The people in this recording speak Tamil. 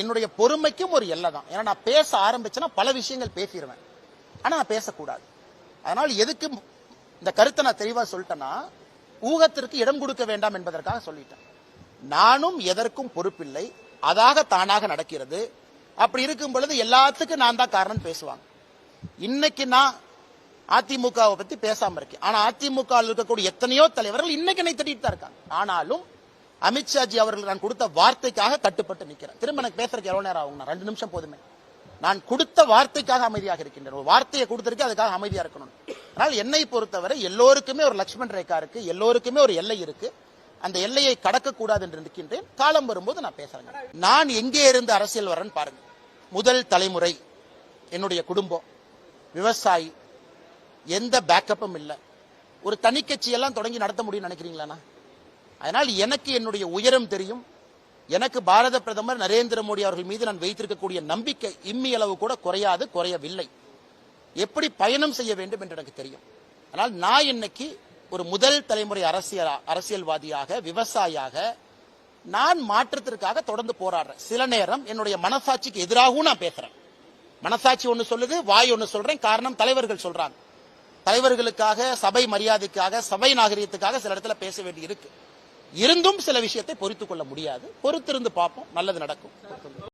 என்னுடைய பொறுமைக்கும் ஒரு எல்லை தான். ஏன்னா நான் பேச ஆரம்பிச்சேன்னா பல விஷயங்கள் பேசிடுவேன். ஆனா நான் பேசக்கூடாது. அதனால எதுக்கு இந்த கருத்தை நான் தெளிவா சொல்லிட்டேன்னா, ஊகத்திற்கு இடம் கொடுக்க வேண்டாம் என்பதற்காக சொல்லிட்டேன். நானும் எதற்கும் பொறுப்பில்லை, அதாக தானாக நடக்கிறது. அப்படி இருக்கும் பொழுது எல்லாத்துக்கும் நான் தான் காரணம் பேசுவாங்க. இன்னைக்கு நான் அதிமுகவை பத்தி பேசாம இருக்கேன். ஆனா அதிமுக இருக்கக்கூடிய எத்தனையோ தலைவர்கள் இன்னைக்கு என்னை திட்டிட்டு தான் இருக்காங்க. ஆனாலும் அமித்ஷாஜி அவர்கள் நான் கொடுத்த வார்த்தைக்காக கட்டுப்பட்டு நிற்கிறேன். திரும்ப எனக்கு பேசுறதுக்கு எவ்வளவு நேரம் ஆகும்? 2 நிமிஷம் போதுமே. நான் கொடுத்த வார்த்தைக்காக அமைதியாக இருக்கின்றேன். ஒரு வார்த்தையை கொடுத்திருக்கேன், அதுக்காக அமைதியா இருக்கணும். ஆனால் என்னை பொறுத்தவரை எல்லோருக்குமே ஒரு லட்சுமண் ரேகா இருக்கு, எல்லோருக்குமே ஒரு எல்லை இருக்கு. அந்த எல்லையை கடக்கக்கூடாது என்று நிற்கின்றேன். காலம் வரும்போது நான் பேசுறேன். நான் எங்கே இருந்து அரசியல் வரேன்னு பாருங்க. முதல் தலைமுறை, என்னுடைய குடும்பம் விவசாயி, எந்த பேக்கப்பும் இல்லை. ஒரு தனி கட்சியெல்லாம் தொடங்கி நடத்த முடியும்னு நினைக்கிறீங்களா? அதனால் எனக்கு என்னுடைய உயரம் தெரியும். எனக்கு பாரத பிரதமர் நரேந்திர மோடி அவர்கள் மீது நான் வைத்திருக்கக்கூடிய நம்பிக்கை இம்மி அளவு கூட குறையாது, குறையவில்லை. எப்படி பயணம் செய்ய வேண்டும் என்று எனக்கு தெரியும். ஆனால் நான் இன்னைக்கு ஒரு முதல் தலைமுறை அரசியல்வாதியாக, விவசாயியாக நான் மாற்றத்திற்காக தொடர்ந்து போராடுறேன். சில நேரம் என்னுடைய மனசாட்சிக்கு எதிராகவும் நான் பேசுறேன். மனசாட்சி ஒன்னு சொல்லுது, வாய் ஒன்னு சொல்றேன். காரணம் தலைவர்கள் சொல்றாங்க. தலைவர்களுக்காக, சபை மரியாதைக்காக, சபை நாகரிகத்துக்காக சில இடத்துல பேச வேண்டி இருக்கு. இருந்தும் சில விஷயத்தை பொறுத்துக் கொள்ள முடியாது. பொறுத்திருந்து பார்ப்போம், நல்லது நடக்கும்.